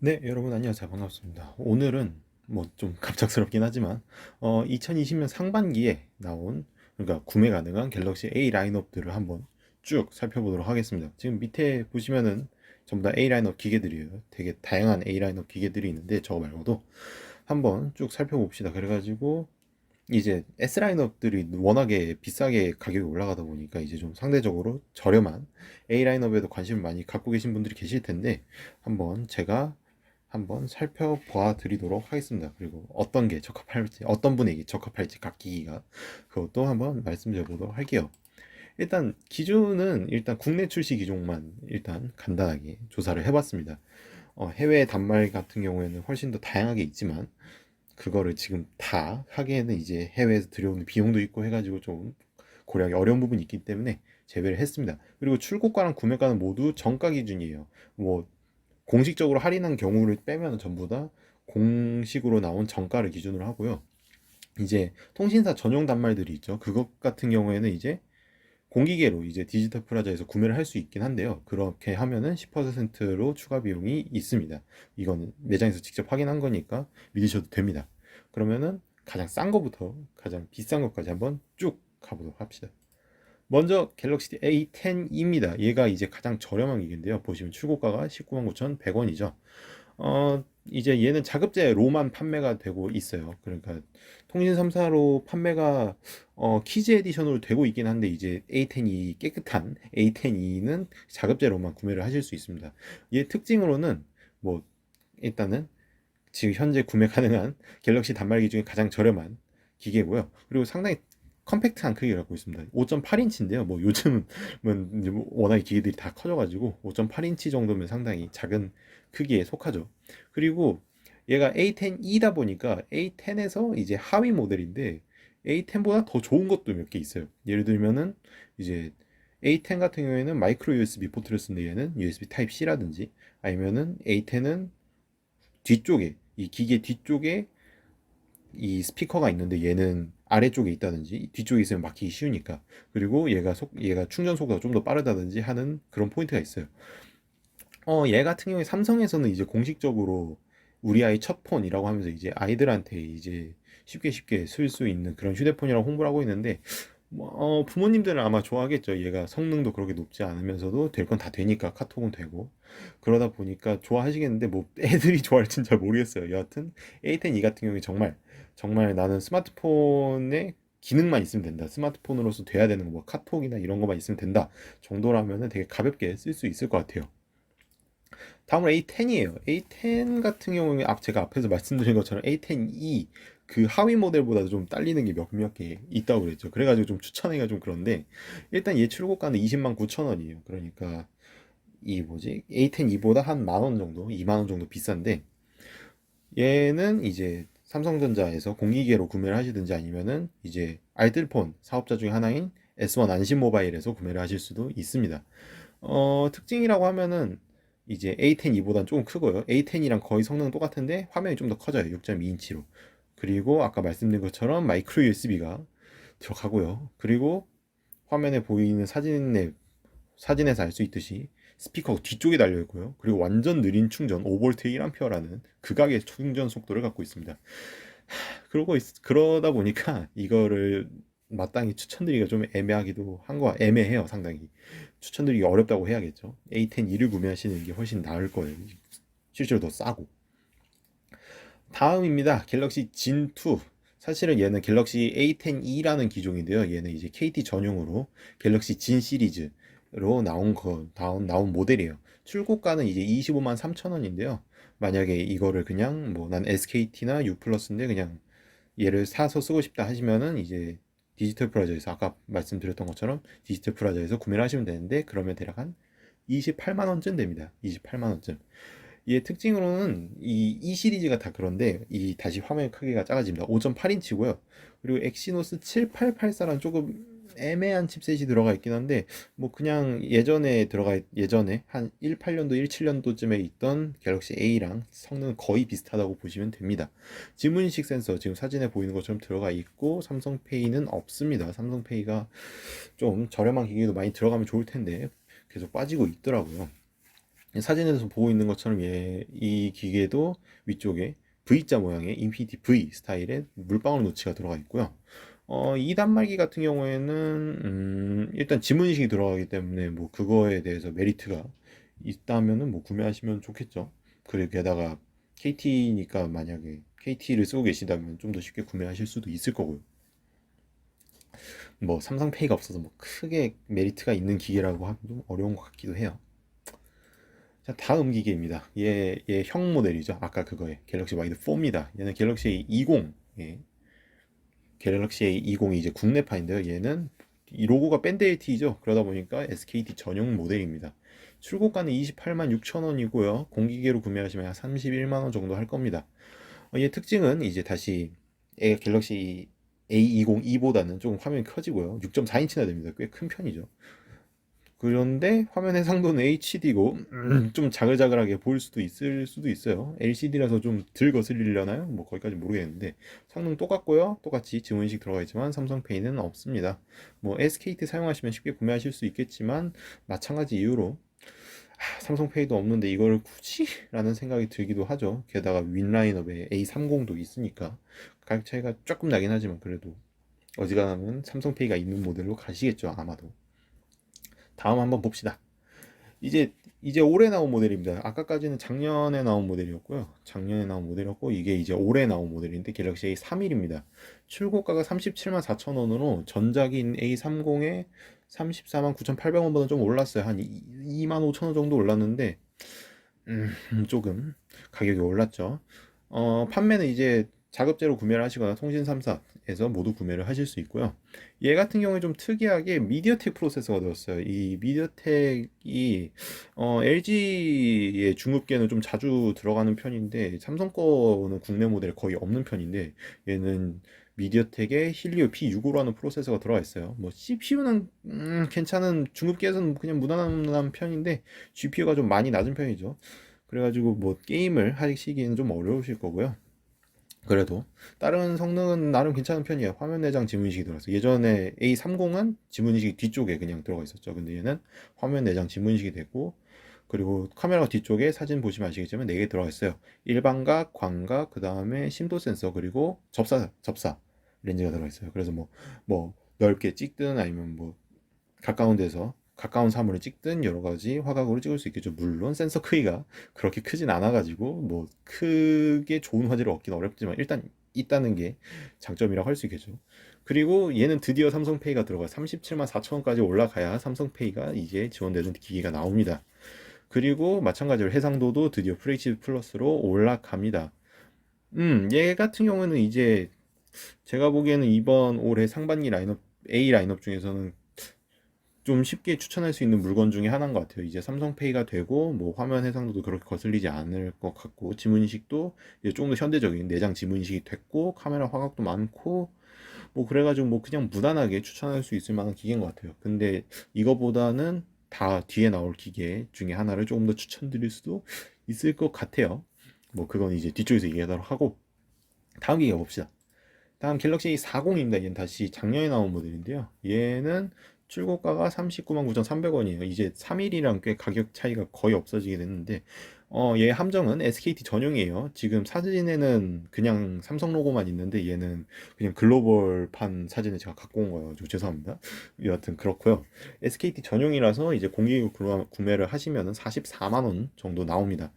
네, 여러분 안녕하세요. 반갑습니다. 오늘은 뭐 좀 갑작스럽긴 하지만 2020년 상반기에 나온, 그러니까 구매 가능한 갤럭시 A 라인업들을 한번 쭉 살펴보도록 하겠습니다. 지금 밑에 보시면은 전부 다 A 라인업 기계들이에요. 되게 다양한 A 라인업 기계들이 있는데 저거 말고도 한번 쭉 살펴봅시다. 그래가지고 이제 S 라인업들이 워낙에 비싸게 가격이 올라가다 보니까 이제 좀 상대적으로 저렴한 A 라인업에도 관심을 많이 갖고 계신 분들이 계실 텐데 한번 제가 한번 살펴봐 드리도록 하겠습니다. 그리고 어떤 게 적합할지, 어떤 분에게 적합할지 각 기기가 그것도 한번 말씀드려 보도록 할게요. 일단 기준은 일단 국내 출시 기종만 일단 간단하게 조사를 해봤습니다. 해외 단말 같은 경우에는 훨씬 더 다양하게 있지만 그거를 지금 다 하기에는 이제 해외에서 들여오는 비용도 있고 해가지고 좀 고려하기 어려운 부분이 있기 때문에 제외를 했습니다. 그리고 출고가랑 구매가는 모두 정가 기준이에요. 뭐 공식적으로 할인한 경우를 빼면 전부 다 공식으로 나온 정가를 기준으로 하고요. 이제 통신사 전용 단말들이 있죠. 그것 같은 경우에는 이제 공기계로 이제 디지털 프라자에서 구매를 할 수 있긴 한데요. 그렇게 하면은 10%로 추가 비용이 있습니다. 이거는 매장에서 직접 확인한 거니까 믿으셔도 됩니다. 그러면은 가장 싼 거부터 가장 비싼 것까지 한번 쭉 가보도록 합시다. 먼저 갤럭시 A10입니다. 얘가 이제 가장 저렴한 기기인데요. 보시면 출고가가 19만 9,100원이죠. 이제 얘는 자급제로만 판매가 되고 있어요. 그러니까 통신 3사로 판매가 키즈 에디션으로 되고 있긴 한데 이제 A10E 깨끗한 A10E는 자급제로만 구매를 하실 수 있습니다. 얘 특징으로는 뭐 일단은 지금 현재 구매 가능한 갤럭시 단말기 중에 가장 저렴한 기계고요. 그리고 상당히 컴팩트한 크기를 갖고 있습니다. 5.8인치인데요. 뭐 요즘은 이제 뭐 워낙에 기계들이 다 커져가지고 5.8인치 정도면 상당히 작은 크기에 속하죠. 그리고 얘가 A10E다 보니까 A10에서 이제 하위 모델인데 A10보다 더 좋은 것도 몇 개 있어요. 예를 들면은 이제 A10 같은 경우에는 마이크로 USB 포트를 쓰는데 얘는 USB 타입 C라든지 아니면은 A10은 뒤쪽에 이 기계 뒤쪽에 이 스피커가 있는데 얘는 아래쪽에 있다든지 뒤쪽에 있으면 막히기 쉬우니까 그리고 얘가 충전 속도가 좀 더 빠르다든지 하는 그런 포인트가 있어요. 얘 같은 경우에 삼성에서는 이제 공식적으로 우리 아이 첫 폰이라고 하면서 이제 아이들한테 이제 쉽게 쓸 수 있는 그런 휴대폰이라고 홍보를 하고 있는데 부모님들은 아마 좋아하겠죠. 얘가 성능도 그렇게 높지 않으면서도 될 건 다 되니까 카톡은 되고 그러다 보니까 좋아하시겠는데 뭐 애들이 좋아할진 잘 모르겠어요. 여하튼 A10E 같은 경우에 정말 나는 스마트폰에 기능만 있으면 된다. 스마트폰으로서 돼야 되는 거, 뭐 카톡이나 이런 거만 있으면 된다 정도라면은 되게 가볍게 쓸 수 있을 것 같아요. 다음으로 A10이에요. A10 같은 경우는 제가 앞에서 말씀드린 것처럼 A10E 그 하위 모델보다 좀 딸리는 게 몇몇 개 있다고 그랬죠. 그래가지고 좀 추천하기가 좀 그런데 일단 얘 출고가는 20만 9천 원이에요. 그러니까 이 뭐지 A10E보다 한 만 원 정도, 2만 원 정도 비싼데 얘는 이제 삼성전자에서 공기계로 구매를 하시든지 아니면은 이제 알뜰폰 사업자 중에 하나인 S1 안심 모바일에서 구매를 하실 수도 있습니다. 특징이라고 하면은 이제 A10E보다는 조금 크고요. A10이랑 거의 성능은 똑같은데 화면이 좀 더 커져요. 6.2인치로. 그리고 아까 말씀드린 것처럼 마이크로 USB가 들어가고요. 그리고 화면에 보이는 사진에서 알 수 있듯이 스피커가 뒤쪽에 달려 있고요. 그리고 완전 느린 충전 5V 1A라는 극악의 충전 속도를 갖고 있습니다. 그러다 보니까 이거를 마땅히 추천드리기가 좀 애매하기도 한 거 애매해요. 상당히 추천드리기 어렵다고 해야겠죠. A10E를 구매하시는 게 훨씬 나을 거예요. 실제로 더 싸고. 다음입니다. 갤럭시 진2. 사실은 얘는 갤럭시 A10E라는 기종인데요. 얘는 이제 KT 전용으로 갤럭시 진 시리즈로 나온 모델이에요. 출고가는 이제 25만 3천 원인데요. 만약에 이거를 그냥 뭐 난 SKT나 U 플러스인데 그냥 얘를 사서 쓰고 싶다 하시면은 이제 디지털 프라자에서 아까 말씀드렸던 것처럼 디지털 프라자에서 구매를 하시면 되는데 그러면 대략 한 28만 원쯤 됩니다. 28만 원쯤. 얘 특징으로는 이 시리즈가 다 그런데 이 다시 화면 크기가 작아집니다. 5.8인치고요. 그리고 엑시노스 7884랑 조금 애매한 칩셋이 들어가 있긴 한데 뭐 그냥 예전에 한 18년도 17년도쯤에 있던 갤럭시 A랑 성능 거의 비슷하다고 보시면 됩니다. 지문인식 센서 지금 사진에 보이는 것처럼 들어가 있고 삼성페이는 없습니다. 삼성페이가 좀 저렴한 기기도 많이 들어가면 좋을 텐데 계속 빠지고 있더라고요. 사진에서 보고 있는 것처럼 이 기계도 위쪽에 V자 모양의 인피니티 V 스타일의 물방울 노치가 들어가 있고요. 이 단말기 같은 경우에는 일단 지문인식이 들어가기 때문에 뭐 그거에 대해서 메리트가 있다면은 뭐 구매하시면 좋겠죠. 그리고 게다가 KT니까 만약에 KT를 쓰고 계시다면 좀 더 쉽게 구매하실 수도 있을 거고요. 뭐 삼성페이가 없어서 뭐 크게 메리트가 있는 기계라고 하면 좀 어려운 것 같기도 해요. 자, 다음 기계입니다. 얘 형 모델이죠. 아까 그거에 갤럭시 와이드 4입니다. 얘는 갤럭시 A20, 예. 갤럭시 A20이 이제 국내파인데요. 얘는 이 로고가 밴드 LTE죠. 그러다 보니까 SKT 전용 모델입니다. 출고가는 28만 6천 원이고요. 공기계로 구매하시면 한 31만 원 정도 할 겁니다. 얘 특징은 이제 다시 갤럭시 A20E보다는 조금 화면이 커지고요. 6.4인치나 됩니다. 꽤 큰 편이죠. 그런데 화면 해상도는 HD고 좀 자글자글하게 보일 수도 있을 수도 있어요. LCD라서 좀 덜 거슬리려나요? 뭐 거기까지 모르겠는데 성능 똑같고요. 똑같이 지문인식 들어가 있지만 삼성페이는 없습니다. 뭐 SKT 사용하시면 쉽게 구매하실 수 있겠지만 마찬가지 이유로 삼성페이도 없는데 이걸 굳이? 라는 생각이 들기도 하죠. 게다가 윈라인업에 A30도 있으니까 가격 차이가 조금 나긴 하지만 그래도 어지간하면 삼성페이가 있는 모델로 가시겠죠, 아마도. 다음 한번 봅시다. 이제 올해 나온 모델입니다. 아까까지는 작년에 나온 모델이었고요. 작년에 나온 모델이었고 이게 이제 올해 나온 모델인데 갤럭시 A31입니다. 출고가가 37만 4천 원으로 전작인 A30에 34만 9,800원보다 좀 올랐어요. 한 2만 5천 원 정도 올랐는데 조금 가격이 올랐죠. 판매는 이제 자급제로 구매를 하시거나 통신 3사에서 모두 구매를 하실 수 있고요. 얘 같은 경우에 좀 특이하게 미디어텍 프로세서가 들었어요. 이 미디어텍이 LG의 중급계는 좀 자주 들어가는 편인데 삼성 거는 국내 모델 거의 없는 편인데 얘는 미디어텍의 힐리오 P65라는 프로세서가 들어가 있어요. 뭐 CPU는 괜찮은 중급계에서는 그냥 무난한 편인데 GPU가 좀 많이 낮은 편이죠. 그래가지고 뭐 게임을 하시기에는 좀 어려우실 거고요. 그래도 다른 성능은 나름 괜찮은 편이에요. 화면 내장 지문인식이 들어가서 예전에 A30은 지문인식이 뒤쪽에 그냥 들어가 있었죠. 근데 얘는 화면 내장 지문인식이 됐고 그리고 카메라 뒤쪽에 사진 보시면 아시겠지만 4개 들어가 있어요. 일반각, 광각, 그 다음에 심도 센서 그리고 접사 렌즈가 들어가 있어요. 그래서 뭐 넓게 찍든 아니면 뭐 가까운 데서 가까운 사물을 찍든 여러 가지 화각으로 찍을 수 있겠죠. 물론 센서 크기가 그렇게 크진 않아가지고 뭐 크게 좋은 화질을 얻기는 어렵지만 일단 있다는 게 장점이라고 할 수 있겠죠. 그리고 얘는 드디어 삼성페이가 들어가 37만 4천 원까지 올라가야 삼성페이가 이제 지원되는 기기가 나옵니다. 그리고 마찬가지로 해상도도 드디어 FHD 플러스로 올라갑니다. 얘 같은 경우는 이제 제가 보기에는 이번 올해 상반기 라인업 A 라인업 중에서는 좀 쉽게 추천할 수 있는 물건 중에 하나인 것 같아요. 이제 삼성페이가 되고 뭐 화면 해상도도 그렇게 거슬리지 않을 것 같고 지문인식도 이제 조금 더 현대적인 내장 지문인식이 됐고 카메라 화각도 많고 뭐 그래가지고 뭐 그냥 무난하게 추천할 수 있을 만한 기계인 것 같아요. 근데 이거보다는 다 뒤에 나올 기계 중에 하나를 조금 더 추천드릴 수도 있을 것 같아요. 뭐 그건 이제 뒤쪽에서 얘기하도록 하고 다음 기계 봅시다. 다음 갤럭시 40입니다. 얘는 다시 작년에 나온 모델인데요. 얘는 출고가가 39만 9,300원이에요. 이제 3일이랑 꽤 가격 차이가 거의 없어지게 됐는데 얘 함정은 SKT 전용이에요. 지금 사진에는 그냥 삼성 로고만 있는데 얘는 그냥 글로벌판 사진을 제가 갖고 온 거예요. 죄송합니다. 여하튼 그렇고요. SKT 전용이라서 이제 공기 구매를 하시면은 44만 원 정도 나옵니다.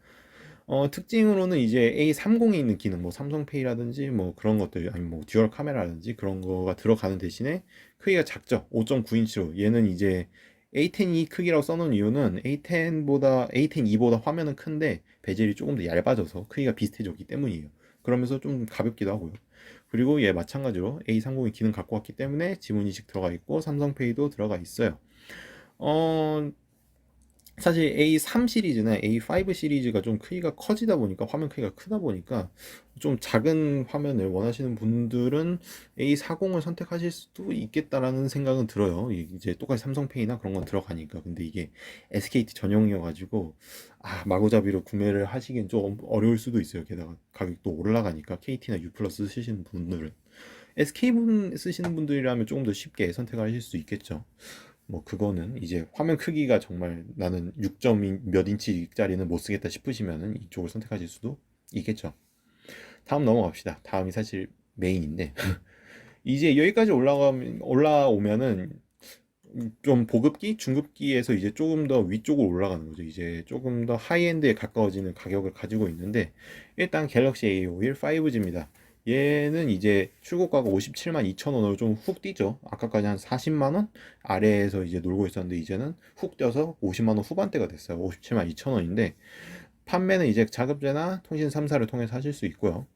특징으로는 이제 A30에 있는 기능, 뭐 삼성페이라든지 뭐 그런 것들, 아니면 뭐 듀얼 카메라라든지 그런 거가 들어가는 대신에 크기가 작죠. 5.9인치로. 얘는 이제 A10e 크기라고 써놓은 이유는 A10E보다 화면은 큰데 베젤이 조금 더 얇아져서 크기가 비슷해졌기 때문이에요. 그러면서 좀 가볍기도 하고요. 그리고 얘 마찬가지로 A30의 기능 갖고 왔기 때문에 지문인식 들어가 있고 삼성페이도 들어가 있어요. 어, 사실 A3 시리즈나 A5 시리즈가 좀 크기가 커지다 보니까 화면 크기가 크다 보니까 좀 작은 화면을 원하시는 분들은 A40을 선택하실 수도 있겠다라는 생각은 들어요. 이제 똑같이 삼성페이나 그런 건 들어가니까. 근데 이게 SKT 전용이어가지고 마구잡이로 구매를 하시기엔 좀 어려울 수도 있어요. 게다가 가격도 올라가니까 KT나 U 플러스 쓰시는 분들은 SK분 쓰시는 분들이라면 조금 더 쉽게 선택하실 수 있겠죠. 뭐 그거는 이제 화면 크기가 정말 나는 6점 몇 인치짜리는 못 쓰겠다 싶으시면은 이쪽을 선택하실 수도 있겠죠. 다음 넘어갑시다. 다음이 사실 메인인데 이제 여기까지 올라오면은 좀 보급기, 중급기에서 이제 조금 더 위쪽으로 올라가는 거죠. 이제 조금 더 하이엔드에 가까워지는 가격을 가지고 있는데 일단 갤럭시 A51 5G입니다. 얘는 이제 출고가가 57만 2천 원으로 좀 훅 뛰죠. 아까까지 한 40만 원 아래에서 이제 놀고 있었는데 이제는 훅 뛰어서 50만 원 후반대가 됐어요. 57만 2천 원인데 판매는 이제 자급제나 통신 3사를 통해서 하실 수 있고요.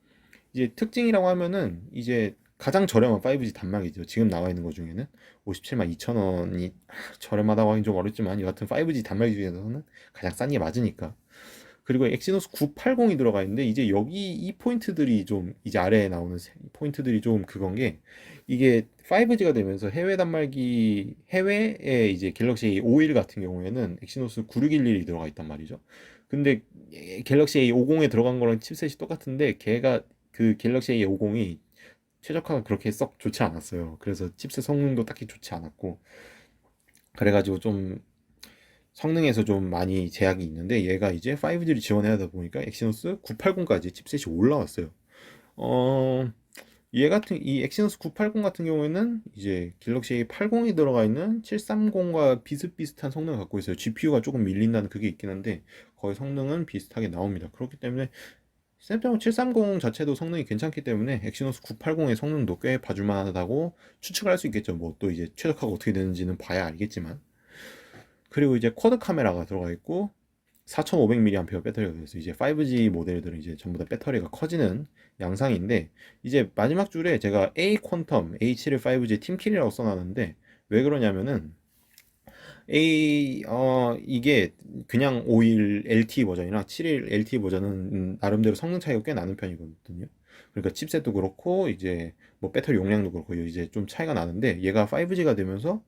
이제 특징이라고 하면은 이제 가장 저렴한 5G 단말기죠. 지금 나와 있는 것 중에는 57만 2천 원이 저렴하다고 하긴 좀 어렵지만 여하튼 5G 단말기 중에서는 가장 싼 게 맞으니까. 그리고 엑시노스 980이 들어가 있는데 이제 여기 이 포인트들이 좀 이제 아래에 나오는 포인트들이 좀 그건 게 이게 5G가 되면서 해외 단말기 해외에 이제 갤럭시 A51 같은 경우에는 엑시노스 9611이 들어가 있단 말이죠. 근데 갤럭시 A50에 들어간 거랑 칩셋이 똑같은데 걔가 그 갤럭시 A50이 최적화가 그렇게 썩 좋지 않았어요. 그래서 칩셋 성능도 딱히 좋지 않았고 그래가지고 좀 성능에서 좀 많이 제약이 있는데 얘가 이제 5G를 지원하다 보니까 엑시노스 980까지 칩셋이 올라왔어요. 어, 이 엑시노스 980 같은 경우에는 이제 갤럭시 A80이 들어가 있는 730과 비슷비슷한 성능을 갖고 있어요. GPU가 조금 밀린다는 그게 있긴 한데 거의 성능은 비슷하게 나옵니다. 그렇기 때문에 스냅드래곤 730 자체도 성능이 괜찮기 때문에 엑시노스 980의 성능도 꽤 봐줄만하다고 추측을 할 수 있겠죠. 뭐 또 이제 최적화가 어떻게 되는지는 봐야 알겠지만. 그리고 이제 쿼드 카메라가 들어가 있고 4500mAh 배터리가 들어있어요. 이제 5G 모델들은 이제 전부 다 배터리가 커지는 양상인데 이제 마지막 줄에 제가 A 퀀텀 A71 5G 팀킬이라고 써놨는데 왜 그러냐면은 이게 그냥 5일 LTE 버전이랑 7일 LTE 버전은 나름대로 성능 차이가 꽤 나는 편이거든요. 그러니까 칩셋도 그렇고 이제 뭐 배터리 용량도 그렇고 이제 좀 차이가 나는데 얘가 5G가 되면서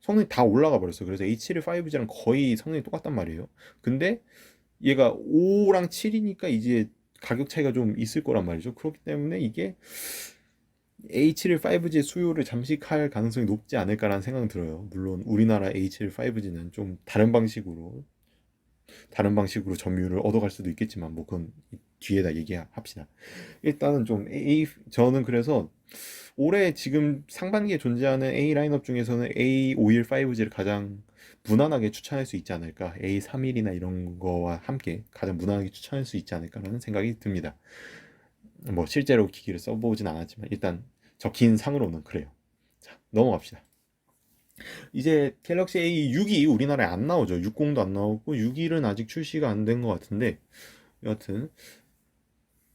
성능이 다 올라가 버렸어. 그래서 H7의 5G랑 거의 성능이 똑같단 말이에요. 근데 얘가 5랑 7이니까 이제 가격 차이가 좀 있을 거란 말이죠. 그렇기 때문에 이게 H7 5G 수요를 잠식할 가능성이 높지 않을까라는 생각은 들어요. 물론 우리나라 H7 5G는 좀 다른 방식으로 점유율을 얻어갈 수도 있겠지만 뭐 그건 뒤에다 얘기합시다. 일단은 저는 그래서 올해 지금 상반기에 존재하는 A 라인업 중에서는 A51 5G를 가장 무난하게 추천할 수 있지 않을까. A31이나 이런 거와 함께 가장 무난하게 추천할 수 있지 않을까라는 생각이 듭니다. 뭐 실제로 기기를 써보진 않았지만 일단 적힌 상으로는 그래요. 자, 넘어갑시다. 이제 갤럭시 A6이 우리나라에 안 나오죠. 60도 안 나오고 6일은 아직 출시가 안 된 것 같은데 여하튼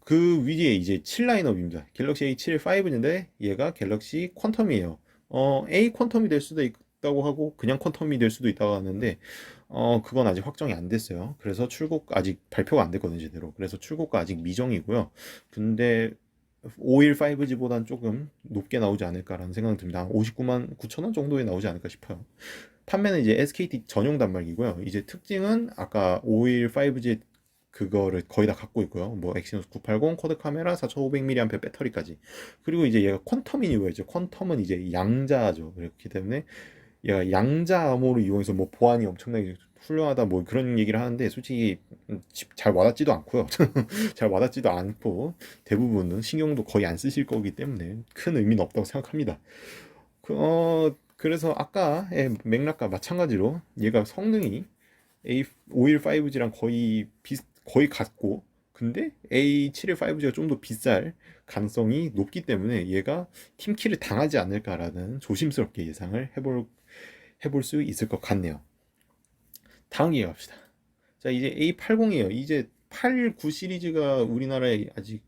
그 위에 이제 7 라인업입니다. 갤럭시 A7 5인데 얘가 갤럭시 퀀텀이에요. A 퀀텀이 될 수도 있다고 하고 그냥 퀀텀이 될 수도 있다고 하는데 그건 아직 확정이 안 됐어요. 그래서 아직 발표가 안 됐거든요, 제대로. 그래서 출고가 아직 미정이고요. 근데 5일 5G보단 조금 높게 나오지 않을까라는 생각이 듭니다. 한 59만 9천 원 정도에 나오지 않을까 싶어요. 판매는 이제 SKT 전용 단말기고요. 이제 특징은 아까 5일 5G 그거를 거의 다 갖고 있고요. 뭐 엑시노스 980 쿼드 카메라 4500mAh 배터리까지. 그리고 이제 얘가 퀀텀이니 왜죠? 퀀텀은 이제 양자죠. 그렇기 때문에 얘가 양자 암호를 이용해서 뭐 보안이 엄청나게 훌륭하다 뭐 그런 얘기를 하는데 솔직히 잘 와닿지도 않고요. 잘 와닿지도 않고 대부분은 신경도 거의 안 쓰실 거기 때문에 큰 의미는 없다고 생각합니다. 그래서 아까의 맥락과 마찬가지로 얘가 성능이 A51 5G랑 거의 같고 근데 A71 5G가 좀 더 비쌀 가능성이 높기 때문에 얘가 팀킬을 당하지 않을까라는 조심스럽게 예상을 해볼 수 있을 것 같네요. 다음 기회 갑시다. 자, 이제 A80이에요. 이제 89 시리즈가 우리나라에 아직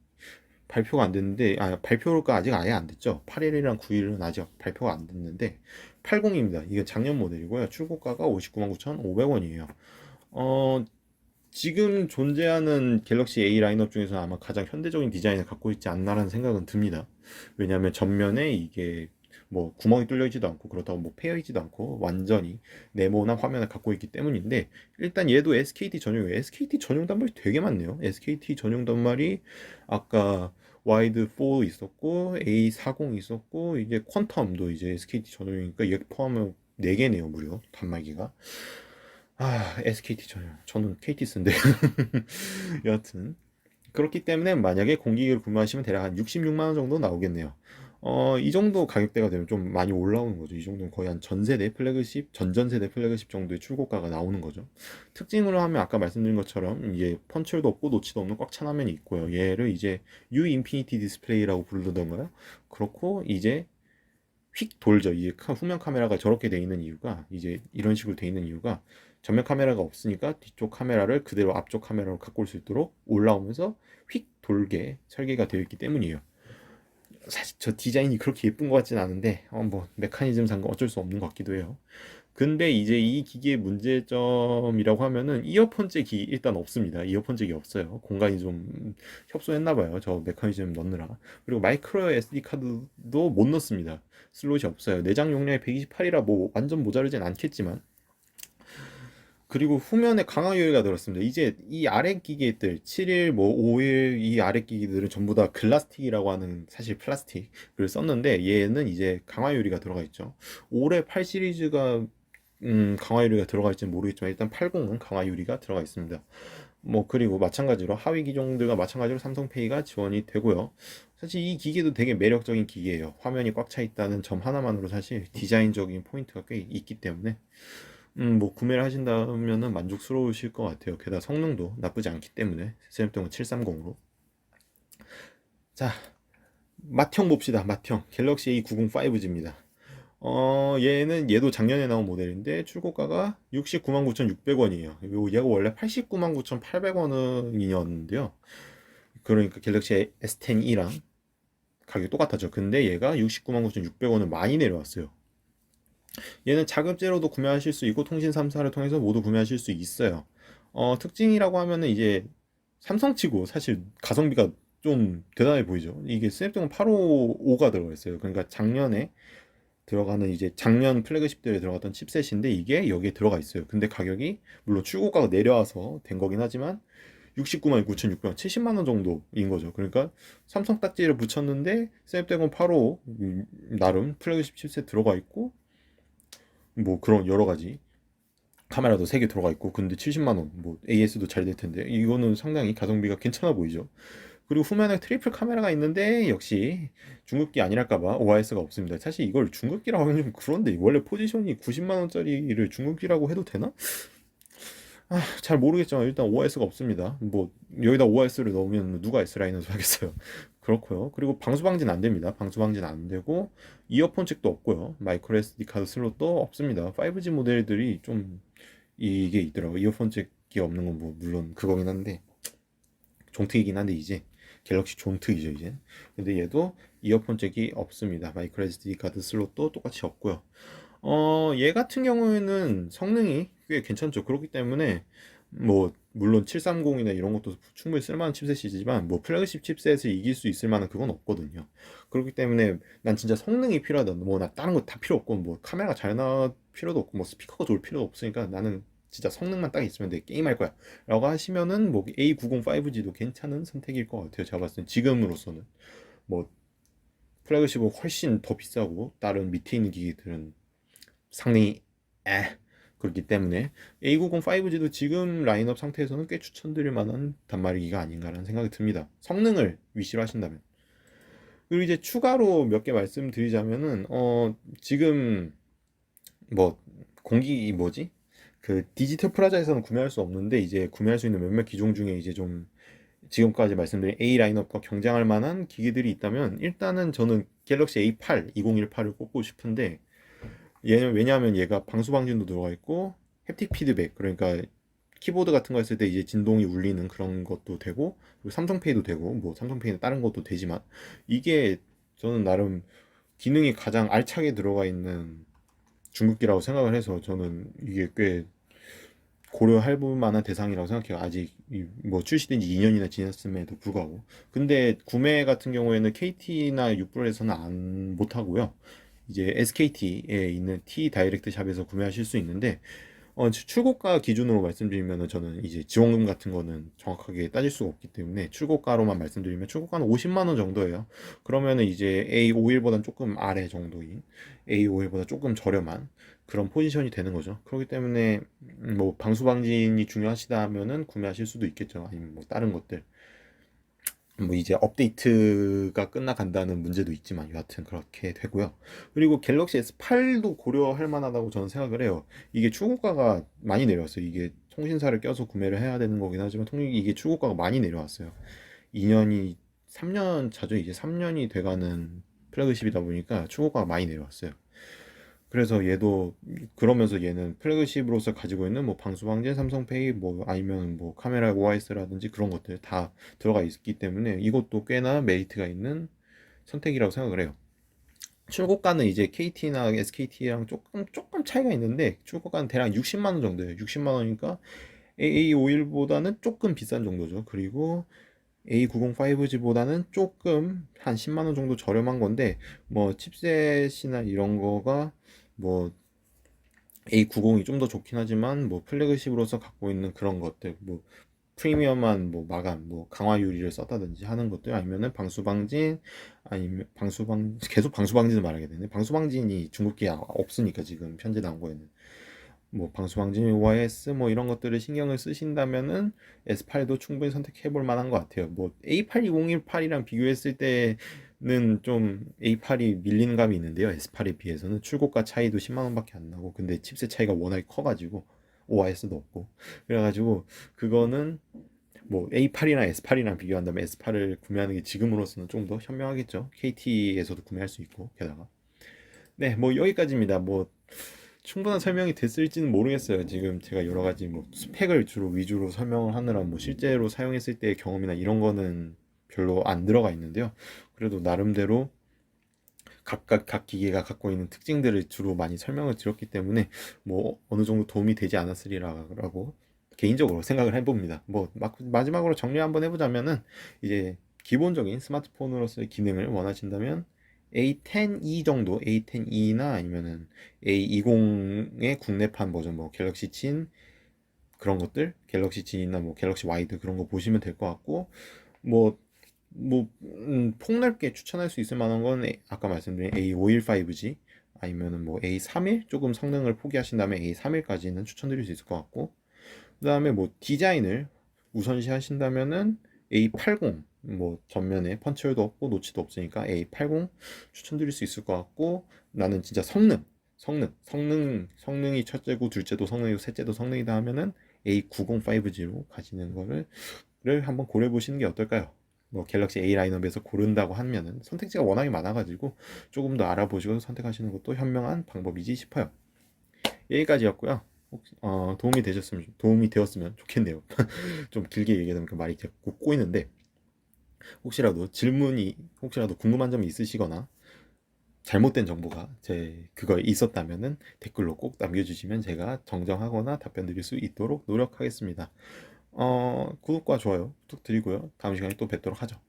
발표가 안 됐는데, 발표가 아직 아예 안 됐죠. 81이랑 91은 아직 발표가 안 됐는데, 80입니다. 이게 작년 모델이고요. 출고가가 59만 9,500원이에요. 지금 존재하는 갤럭시 A 라인업 중에서 아마 가장 현대적인 디자인을 갖고 있지 않나라는 생각은 듭니다. 왜냐하면 전면에 이게 뭐 구멍이 뚫려 있지도 않고 그렇다고 뭐 패여 있지도 않고 완전히 네모난 화면을 갖고 있기 때문인데 일단 얘도 SKT 전용이에요. SKT 전용 단말이 되게 많네요. SKT 전용 단말이 아까 와이드 4 있었고 A40 있었고 이제 퀀텀도 이제 SKT 전용이니까 얘 포함하면 4개네요, 무려 단말기가. SKT 저는 KT 쓴데. 여하튼 그렇기 때문에 만약에 공기기를 구매하시면 대략 한 66만 원 정도 나오겠네요. 이 정도 가격대가 되면 좀 많이 올라오는 거죠. 이 정도는 거의 한 전세대 플래그십, 전전세대 플래그십 정도의 출고가가 나오는 거죠. 특징으로 하면 아까 말씀드린 것처럼 이게 펀치도 없고 노치도 없는 꽉 찬 화면이 있고요. 얘를 이제 U 인피니티 디스플레이라고 부르던가요? 그렇고 이제 휙 돌죠. 이제 후면 카메라가 저렇게 돼 있는 이유가, 이제 이런 식으로 돼 있는 이유가, 전면 카메라가 없으니까 뒤쪽 카메라를 그대로 앞쪽 카메라로 갖고 올 수 있도록 올라오면서 휙 돌게 설계가 되어 있기 때문이에요. 사실 저 디자인이 그렇게 예쁜 것 같진 않은데 뭐 메커니즘상 어쩔 수 없는 것 같기도 해요. 근데 이제 이 기기의 문제점이라고 하면은 이어폰 잭이 일단 없습니다. 이어폰 잭이 없어요. 공간이 좀 협소했나 봐요. 저 메커니즘 넣느라. 그리고 마이크로 SD 카드도 못 넣습니다. 슬롯이 없어요. 내장 용량이 128이라 뭐 완전 모자르진 않겠지만, 그리고 후면에 강화 유리가 들었습니다. 이제 이 아래 기기들 7일 뭐 5일 이 아래 기기들은 전부 다 글라스틱이라고 하는 사실 플라스틱을 썼는데 얘는 이제 강화 유리가 들어가 있죠. 올해 8 시리즈가 강화 유리가 들어가 있지는 모르겠지만 일단 80은 강화 유리가 들어가 있습니다. 뭐 그리고 마찬가지로 하위 기종들과 마찬가지로 삼성페이가 지원이 되고요. 사실 이 기계도 되게 매력적인 기계예요. 화면이 꽉 차 있다는 점 하나만으로 사실 디자인적인 포인트가 꽤 있기 때문에 뭐 구매를 하신다면은 만족스러우실 것 같아요. 게다가 성능도 나쁘지 않기 때문에 스냅드래곤 730으로. 자, 맏형 봅시다. 맏형 갤럭시 A90 5G입니다. 얘도 작년에 나온 모델인데 출고가가 69만 9,600원이에요. 얘가 원래 89만 9,800원이었는데요. 그러니까 갤럭시 S10e랑 가격이 똑같았죠. 근데 얘가 69만 9,600원을 많이 내려왔어요. 얘는 자급제로도 구매하실 수 있고 통신 3사를 통해서 모두 구매하실 수 있어요. 특징이라고 하면은 이제 삼성치고 사실 가성비가 좀 대단해 보이죠. 이게 스냅드래곤 855가 들어가 있어요. 그러니까 작년에 들어가는 이제 작년 플래그십들에 들어갔던 칩셋인데 이게 여기에 들어가 있어요. 근데 가격이 물론 출고가가 내려와서 된 거긴 하지만 69만 9,600원, 70만 원 정도인 거죠. 그러니까 삼성 딱지를 붙였는데 스냅드래곤 855 나름 플래그십 칩셋 들어가 있고 뭐 그런 여러 가지 카메라도 3개 들어가 있고 근데 70만 원, 뭐 AS도 잘 될 텐데 이거는 상당히 가성비가 괜찮아 보이죠. 그리고 후면에 트리플 카메라가 있는데 역시 중급기 아니랄까봐 OIS가 없습니다. 사실 이걸 중급기라고 하면 좀 그런데 원래 포지션이 90만 원짜리를 중급기라고 해도 되나? 잘 모르겠지만 일단 OIS가 없습니다. 뭐 여기다 OIS를 넣으면 누가 S라인에서 하겠어요. 그렇고요. 그리고 방수 방지는 안 됩니다. 방수 방지는 안 되고 이어폰 잭도 없고요. 마이크로 SD 카드 슬롯도 없습니다. 5G 모델들이 좀 이게 있더라고요. 이어폰 잭이 없는 건 뭐 물론 그거긴 한데 종특이긴 한데 이제 갤럭시 종특이죠 이제. 근데 얘도 이어폰 잭이 없습니다. 마이크로 SD 카드 슬롯도 똑같이 없고요. 얘 같은 경우에는 성능이 꽤 괜찮죠. 그렇기 때문에 뭐 물론 730이나 이런 것도 충분히 쓸만한 칩셋이지만 뭐 플래그십 칩셋을 이길 수 있을 만한 그건 없거든요. 그렇기 때문에 난 진짜 성능이 필요하다. 뭐 나 다른 거 다 필요 없고 뭐 카메라가 잘 나와 필요도 없고 뭐 스피커가 좋을 필요도 없으니까 나는 진짜 성능만 딱 있으면 내 게임할 거야 라고 하시면은 뭐 A90 5G도 괜찮은 선택일 것 같아요. 제가 봤을 땐 지금으로서는 뭐 플래그십은 훨씬 더 비싸고 다른 밑에 있는 기기들은 상당히 그렇기 때문에 A90 5G도 지금 라인업 상태에서는 꽤 추천드릴 만한 단말기가 아닌가라는 생각이 듭니다. 성능을 위시로 하신다면. 그리고 이제 추가로 몇 개 말씀드리자면은 지금 뭐 공기 뭐지? 그 디지털 프라자에서는 구매할 수 없는데 이제 구매할 수 있는 몇몇 기종 중에 이제 좀 지금까지 말씀드린 A 라인업과 경쟁할 만한 기기들이 있다면 일단은 저는 갤럭시 A8 2018을 꼽고 싶은데 얘는 왜냐하면 얘가 방수 방진도 들어가 있고 햅틱 피드백 그러니까 키보드 같은 거 했을 때 이제 진동이 울리는 그런 것도 되고 그리고 삼성페이도 되고 뭐 삼성페이는 다른 것도 되지만 이게 저는 나름 기능이 가장 알차게 들어가 있는 중국기라고 생각을 해서 저는 이게 꽤 고려할 만한 대상이라고 생각해요. 아직 뭐 출시된 지 2년이나 지났음에도 불구하고. 근데 구매 같은 경우에는 KT나 유플에서는 안 못하고요. 이제 SKT에 있는 T 다이렉트 샵에서 구매하실 수 있는데 출고가 기준으로 말씀드리면 저는 이제 지원금 같은 거는 정확하게 따질 수가 없기 때문에 출고가로만 말씀드리면 출고가는 50만 원 정도예요. 그러면은 이제 A51보다는 조금 아래 정도인 A51보다 조금 저렴한 그런 포지션이 되는 거죠. 그렇기 때문에 뭐 방수 방진이 중요하시다 하면은 구매하실 수도 있겠죠. 아니면 뭐 다른 것들 뭐 이제 업데이트가 끝나간다는 문제도 있지만 여하튼 그렇게 되고요. 그리고 갤럭시 S8도 고려할 만하다고 저는 생각을 해요. 이게 출고가가 많이 내려왔어요. 이게 통신사를 껴서 구매를 해야 되는 거긴 하지만 이게 출고가가 많이 내려왔어요. 2년이 3년 차죠. 이제 3년이 돼가는 플래그십이다 보니까 출고가가 많이 내려왔어요. 그래서 얘도 그러면서 얘는 플래그십으로서 가지고 있는 뭐 방수방진, 삼성페이 뭐 아니면 뭐 카메라 OIS라든지 그런 것들 다 들어가 있기 때문에 이것도 꽤나 메리트가 있는 선택이라고 생각을 해요. 출고가는 이제 KT나 SKT랑 조금 차이가 있는데 출고가는 대략 60만 원 정도예요. 60만 원이니까 AA51보다는 조금 비싼 정도죠. 그리고 A905G보다는 조금 한 10만 원 정도 저렴한 건데 뭐 칩셋이나 이런 거가 뭐 A90이 좀 더 좋긴 하지만 뭐 플래그십으로서 갖고 있는 그런 것들 뭐 프리미엄한 뭐 마감 뭐 강화 유리를 썼다든지 하는 것들 아니면은 방수방진 아니면 계속 방수방진을 말하게 되네. 방수방진이 중국기에 없으니까 지금 현재 나온 거에는 뭐 방수방진 OIS 뭐 이런 것들을 신경을 쓰신다면은 S8도 충분히 선택해 볼 만한 것 같아요. 뭐 A82018이랑 비교했을 때는 좀 A8이 밀리는 감이 있는데요. S8에 비해서는 출고가 차이도 10만 원밖에 안 나고 근데 칩셋 차이가 워낙에 커가지고 OIS도 없고 그래가지고 그거는 뭐 A8이랑 S8이랑 비교한다면 S8을 구매하는 게 지금으로서는 좀 더 현명하겠죠. KT에서도 구매할 수 있고 게다가 네, 뭐 여기까지입니다. 뭐 충분한 설명이 됐을지는 모르겠어요. 지금 제가 여러 가지 뭐 스펙을 주로 위주로 설명을 하느라 뭐 실제로 사용했을 때의 경험이나 이런 거는 별로 안 들어가 있는데요. 그래도 나름대로 각각 각 기계가 갖고 있는 특징들을 주로 많이 설명을 드렸기 때문에 뭐 어느 정도 도움이 되지 않았으리라고 개인적으로 생각을 해봅니다. 뭐 마지막으로 정리 한번 해보자면은 이제 기본적인 스마트폰으로서의 기능을 원하신다면 A10e 정도, A10e나 아니면은 A20의 국내판 버전, 뭐 갤럭시 진 그런 것들, 갤럭시 진이나 뭐 갤럭시 와이드 그런 거 보시면 될 것 같고, 뭐 폭넓게 추천할 수 있을 만한 건 아까 말씀드린 A515G 아니면은 뭐 A31 조금 성능을 포기하신다면 A31까지는 추천드릴 수 있을 것 같고, 그 다음에 뭐 디자인을 우선시 하신다면은 A80 뭐 전면에 펀치홀도 없고 노치도 없으니까 A80 추천드릴 수 있을 것 같고 나는 진짜 성능이 첫째고 둘째도 성능이고 셋째도 성능이다 하면은 A905G로 가시는 거를 한번 고려해 보시는 게 어떨까요? 뭐 갤럭시 A 라인업에서 고른다고 하면은 선택지가 워낙에 많아가지고 조금 더 알아보시고 선택하시는 것도 현명한 방법이지 싶어요. 여기까지였고요. 혹시 도움이 되었으면 좋겠네요. 좀 길게 얘기하다 보니까 말이 자꾸 꼬이는데 혹시라도 궁금한 점이 있으시거나 잘못된 정보가 그거에 있었다면은 댓글로 꼭 남겨주시면 제가 정정하거나 답변 드릴 수 있도록 노력하겠습니다. 구독과 좋아요 부탁드리고요. 다음 시간에 또 뵙도록 하죠.